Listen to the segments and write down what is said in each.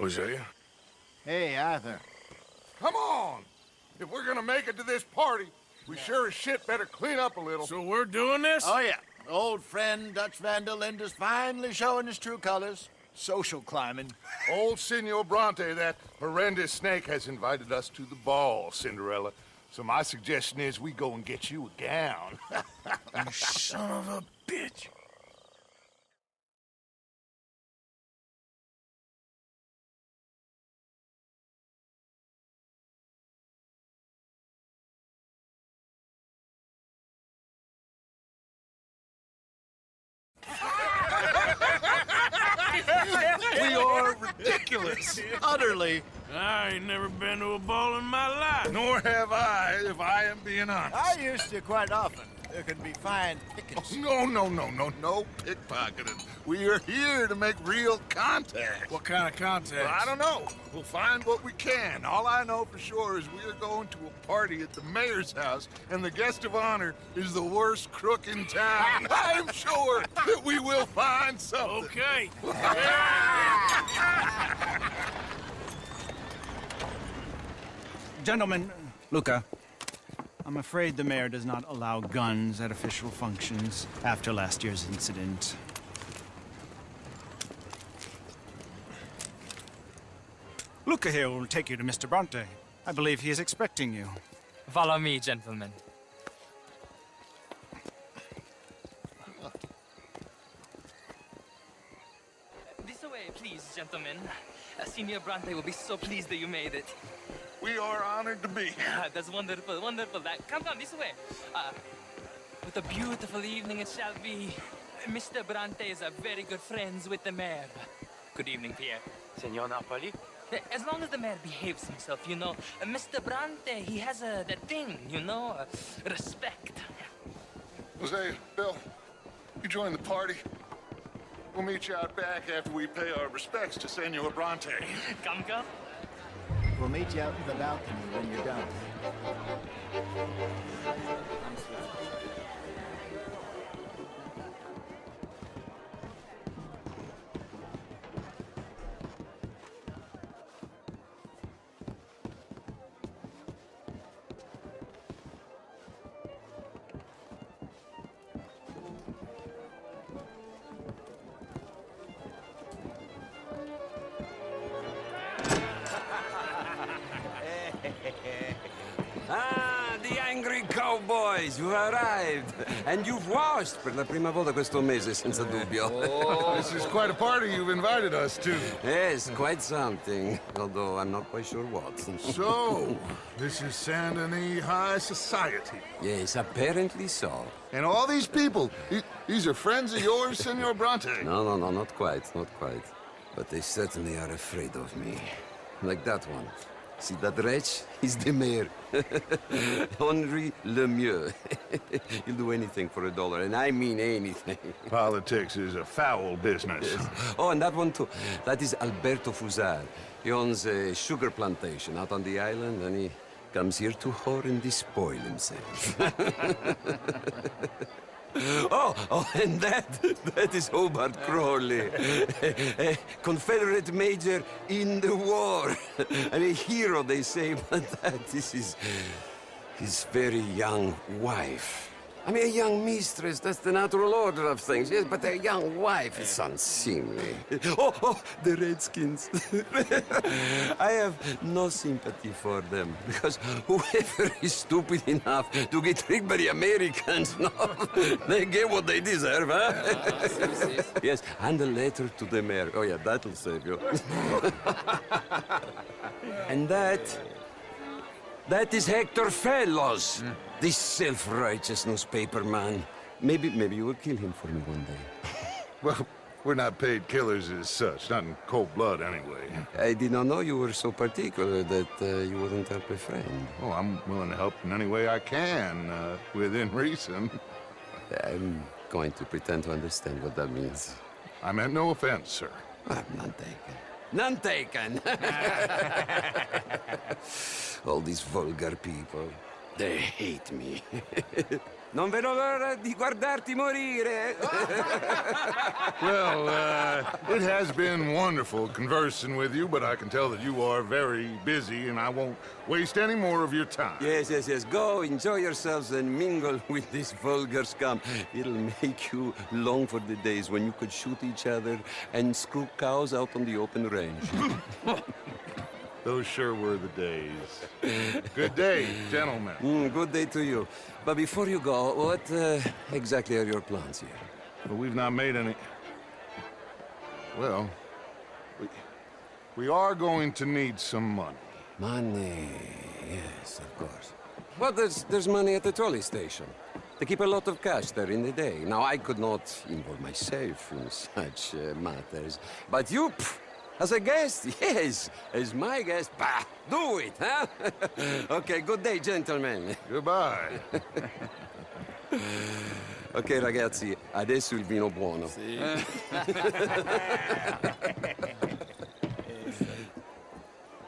Hosea? Hey, Arthur. Come on! If we're gonna make it to this party, we sure as shit better clean up a little. So we're doing this? Oh, yeah. Old friend Dutch Van der Linde's finally showing his true colors. Social climbing. Old Senor Bronte, that horrendous snake, has invited us to the ball, Cinderella. So my suggestion is we go and get you a gown. You son of a bitch. We are ridiculous. Utterly. I ain't never been to a ball in my life. Nor have I, if I am being honest. I used to quite often. There can be fine pickets. No pickpocketing. We are here to make real contact. What kind of contact? Well, I don't know. We'll find what we can. All I know for sure is we are going to a party at the mayor's house, and the guest of honor is the worst crook in town. I'm sure that we will find something. Okay. Gentlemen, Luca, I'm afraid the mayor does not allow guns at official functions after last year's incident. Luca here will take you to Mr. Bronte. I believe he is expecting you. Follow me, gentlemen. This way, please, gentlemen. Senior Bronte will be so pleased that you made it. We are honored to be here. That's wonderful, wonderful. Come this way. What a beautiful evening it shall be. Mr. Bronte is very good friends with the mayor. Good evening, Pierre. Senor Napoli? As long as the mayor behaves himself, you know. Mr. Bronte, he has that thing, you know, respect. Jose, Bill, you join the party. We'll meet you out back after we pay our respects to Senor Bronte. Come. We'll meet you out in the balcony when you're done. Ah, the angry cowboys, you arrived. And you've washed per la prima volta questo mese, senza dubbio. This is quite a party you've invited us to. Yes, quite something. Although I'm not quite sure what. So, this is Saint Denis High Society. Yes, apparently so. And all these people, these are friends of yours, Senor Bronte? No, not quite, not quite. But they certainly are afraid of me. Like that one. See that wretch? He's the mayor. Henri Lemieux. He'll do anything for $1, and I mean anything. Politics is a foul business. Yes. Oh, and that one too. That is Alberto Fusar. He owns a sugar plantation out on the island, and he comes here to whore and despoil himself. Oh, and that is Hobart Crawley, a Confederate major in the war, and a hero, they say, but that is his very young wife. I mean, a young mistress, that's the natural order of things, yes, but a young wife is unseemly. Oh, the Redskins. I have no sympathy for them, because whoever is stupid enough to get tricked by the Americans, no, they get what they deserve, huh? Yes, and a letter to the mayor. Oh, yeah, that'll save you. And that is Hector Fellows. This self-righteous newspaper man. Maybe you will kill him for me one day. Well, we're not paid killers as such, not in cold blood anyway. I did not know you were so particular that you wouldn't help a friend. Oh, I'm willing to help in any way I can, within reason. I'm going to pretend to understand what that means. I meant no offense, sir. I'm none taken. None taken! All these vulgar people. They hate me. Non vedo l'ora di guardarti morire. Well, it has been wonderful conversing with you, but I can tell that you are very busy, and I won't waste any more of your time. Yes. Go, enjoy yourselves, and mingle with this vulgar scum. It'll make you long for the days when you could shoot each other and screw cows out on the open range. Those sure were the days. Good day, gentlemen. Good day to you. But before you go, what exactly are your plans here? But we've not made any... Well, we are going to need some money. Money, yes, of course. Well, there's money at the trolley station. They keep a lot of cash there in the day. Now, I could not involve myself in such matters. But you, as a guest, yes, as my guest, bah, do it, huh? Okay, good day, gentlemen. Goodbye. Ok, ragazzi, adesso il vino buono.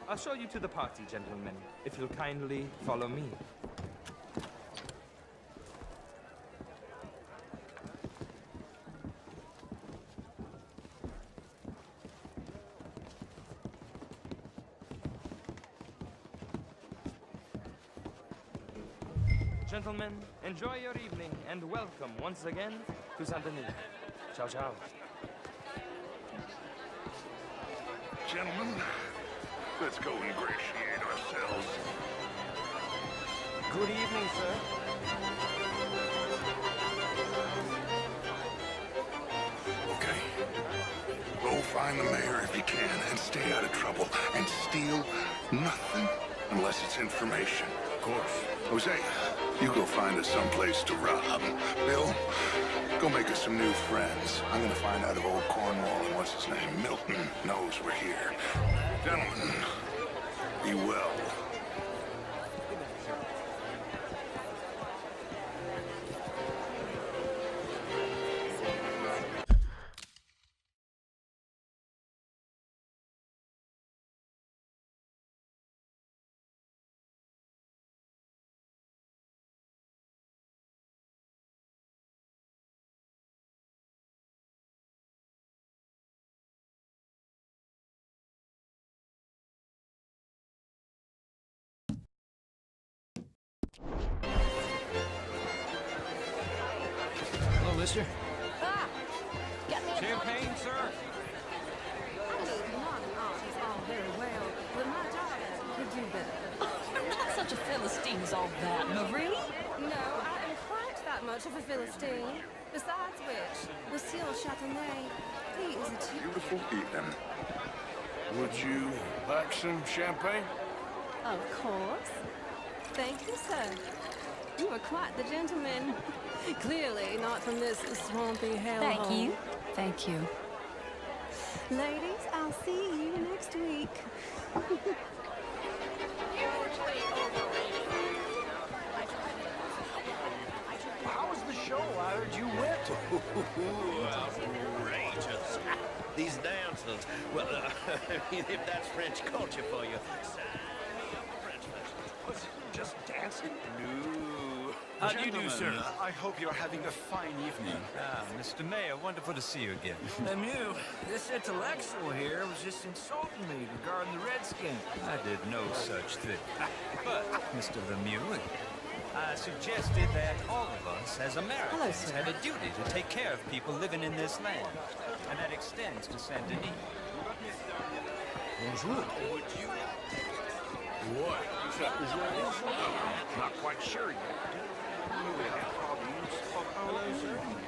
I'll show you to the party, gentlemen, if you'll kindly follow me. Gentlemen, enjoy your evening and welcome once again to Saint Denis. Ciao, ciao. Gentlemen, let's go ingratiate ourselves. Good evening, sir. Okay. Go find the mayor if you can and stay out of trouble and steal nothing unless it's information. Of course. Jose, you go find us someplace to rob. Bill, go make us some new friends. I'm gonna find out if old Cornwall and what's his name, Milton, knows we're here. Gentlemen, be well. Hello, mister. Ah! Get me a Champagne, sir. Is all very well, but my daughter could do better. You're not such a Philistine as all that, Marie. No, I am quite that much of a Philistine. Besides which, Lucille Châtenay, he is a Beautiful evening. Would you like some champagne? Of course. Thank you, sir. You are quite the gentleman. Clearly not from this swampy hellhole. Thank you. Thank you. Ladies, I'll see you next week. How was the show? I heard you went. Outrageous. These dancers. Well, if that's French culture for you, sign me up for French festival. Was it just dancing? No. How do you do, sir? I hope you're having a fine evening. Mr. Mayor, wonderful to see you again. Lemieux, this intellectual here was just insulting me regarding the Redskins. I did no such thing. But, Mr. Lemieux, I suggested that all of us as Americans Hello, sir. have a duty to take care of people living in this land. And that extends to Saint Denis. Bonjour. What? Not quite sure yet.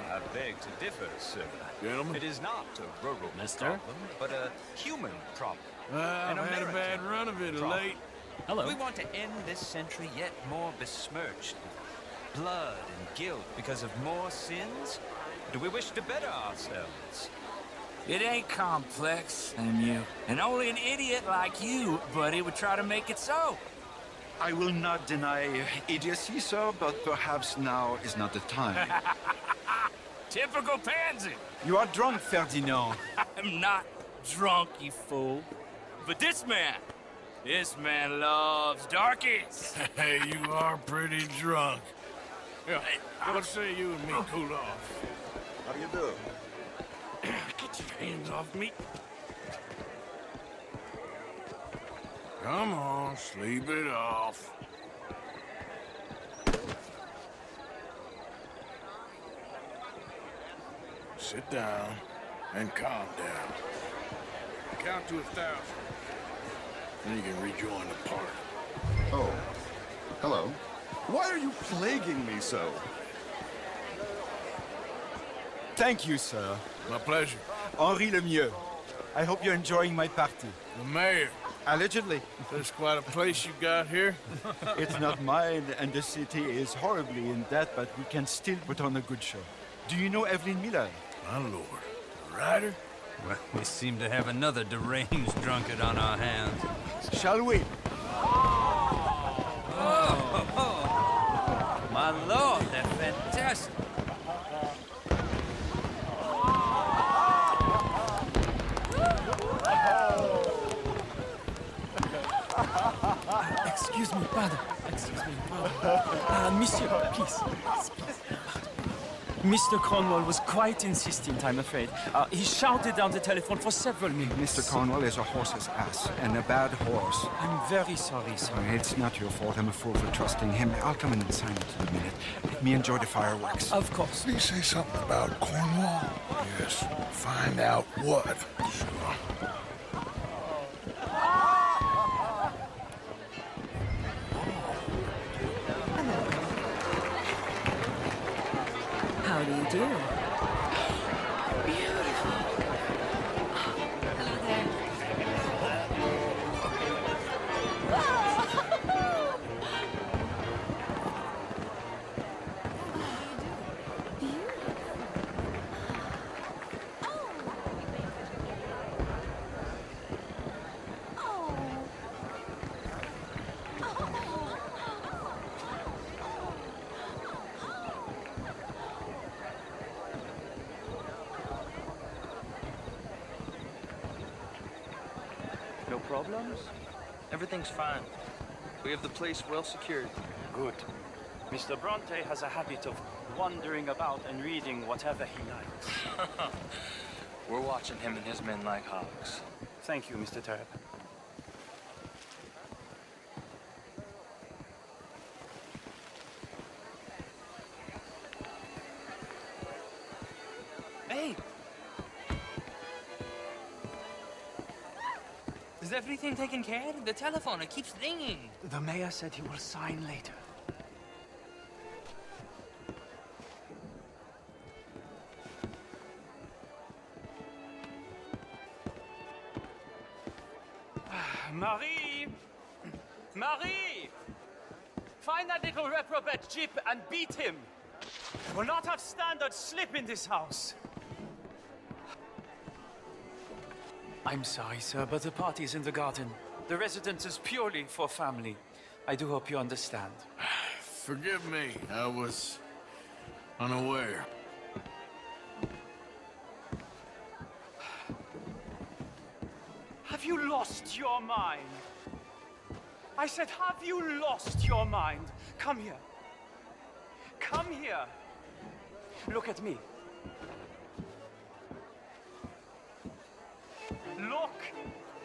I beg to differ, sir. Gentlemen? It is not a rural problem, but a human problem. I've An had a bad American run of it of problem. late. We want to end this century yet more besmirched with blood and guilt because of more sins? Do we wish to better ourselves? It ain't complex, Lemieux. And only an idiot like you, buddy, would try to make it so. I will not deny idiocy, sir, but perhaps now is not the time. Typical pansy. You are drunk, Ferdinand. I'm not drunk, you fool. But this man, This man loves darkies. Hey, you are pretty drunk. Yeah, what say you and me cool off? How do you do? Get your hands off me. Come on, sleep it off. Sit down and calm down. Count to 1,000. Then you can rejoin the party. Oh, hello. Why are you plaguing me so? Thank you, sir. My pleasure. Henri Lemieux. I hope you're enjoying my party. The mayor. Allegedly. There's quite a place you got here. It's not mine, and the city is horribly in debt, but we can still put on a good show. Do you know Evelyn Miller? My lord. Ryder? Well, we seem to have another deranged drunkard on our hands. Shall we? My lord, they're fantastic. Excuse me, pardon. Excuse me, pardon. Monsieur, please. Mr. Cornwall was quite insistent, I'm afraid. He shouted down the telephone for several minutes. Mr. Cornwall is a horse's ass, and a bad horse. I'm very sorry, sir. It's not your fault. I'm a fool for trusting him. I'll come in and sign it in a minute. Let me enjoy the fireworks. Of course. Did he say something about Cornwall? Yes. Find out what. Sure. How do you do? Beautiful. Hello there. No problems? Everything's fine. We have the place well secured. Good. Mr. Bronte has a habit of wandering about and reading whatever he likes. We're watching him and his men like hawks. Thank you, Mr. Turp. Hey! Is everything taken care of? The telephone, it keeps ringing. The mayor said he will sign later. Marie! Marie! Find that little reprobate Jip and beat him. We'll not have standard slip in this house. I'm sorry, sir, but the party is in the garden. The residence is purely for family. I do hope you understand. Forgive me. I was unaware. Have you lost your mind? I said, have you lost your mind? Come here. Come here. Look at me. Look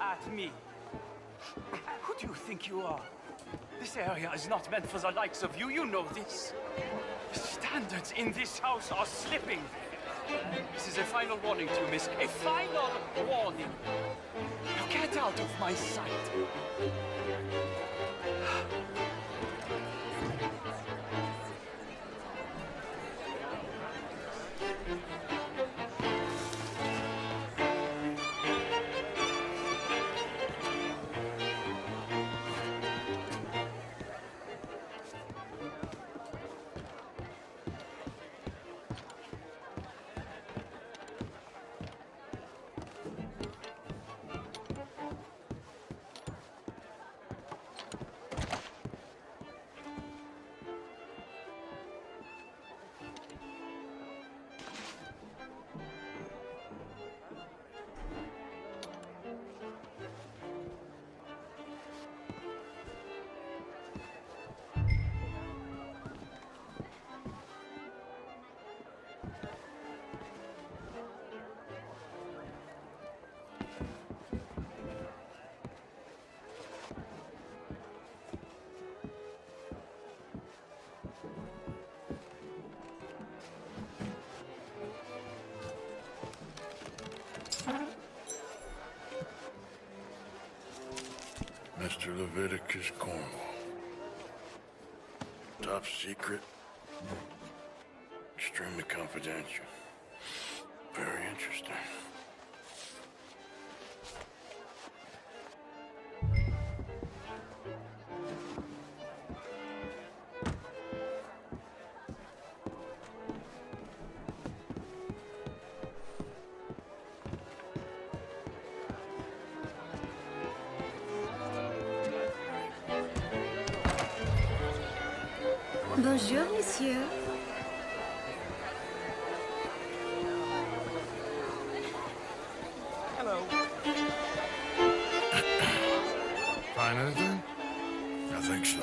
at me. Who do you think you are? This area is not meant for the likes of you. You know this. The standards in this house are slipping. This is a final warning to you, miss. A final warning. Now get out of my sight. Mr. Leviticus Cornwall. Top secret. Extremely confidential. Very interesting. Bonjour, monsieur. Hello. Find anything? I think so.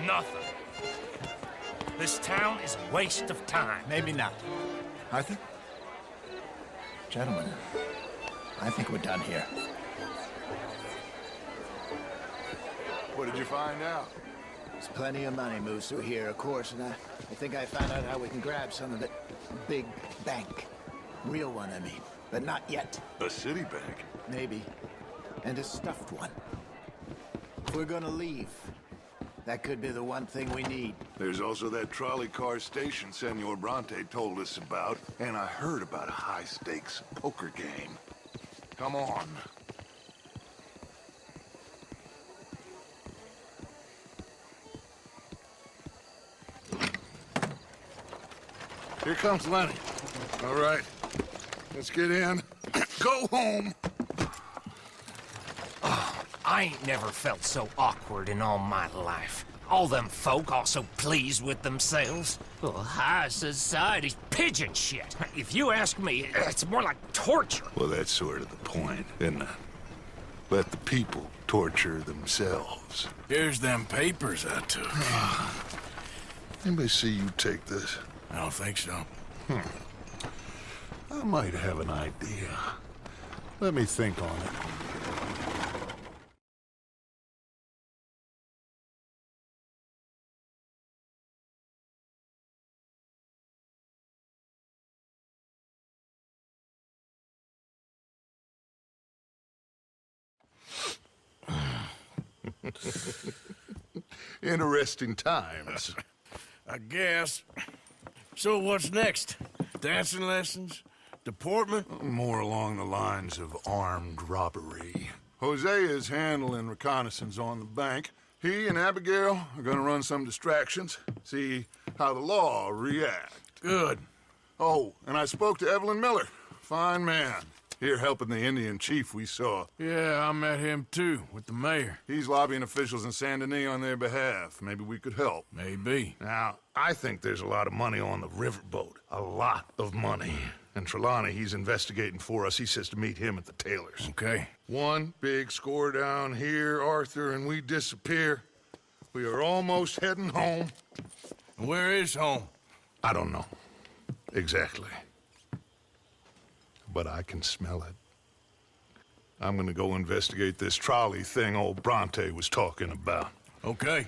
Nothing. This town is a waste of time. Maybe not. Arthur? Gentlemen, I think we're done here. What did you find out? There's plenty of money moves through here, of course, and I think I found out how we can grab some of it. Big bank. Real one, I mean. But not yet. A city bank? Maybe. And a stuffed one. If we're gonna leave, that could be the one thing we need. There's also that trolley car station Senor Bronte told us about, and I heard about a high-stakes poker game. Come on. Here comes Lenny. All right, let's get in. Go home. I ain't never felt so awkward in all my life. All them folk all so pleased with themselves. Oh, high society's pigeon shit. If you ask me, it's more like torture. Well, that's sort of the point, isn't it? Let the people torture themselves. Here's them papers I took. Anybody see you take this? I don't think so. I might have an idea. Let me think on it. Interesting times. I guess. So what's next? Dancing lessons? Deportment? More along the lines of armed robbery. Hosea is handling reconnaissance on the bank. He and Abigail are gonna run some distractions, see how the law react. Good. Oh, and I spoke to Evelyn Miller. Fine man. Here helping the Indian chief we saw. Yeah, I met him too, with the mayor. He's lobbying officials in Saint Denis on their behalf. Maybe we could help. Maybe. Now, I think there's a lot of money on the riverboat. A lot of money. And Trelawney, he's investigating for us. He says to meet him at the Taylor's. Okay. One big score down here, Arthur, and we disappear. We are almost heading home. Where is home? I don't know. Exactly. But I can smell it. I'm gonna go investigate this trolley thing old Bronte was talking about. Okay.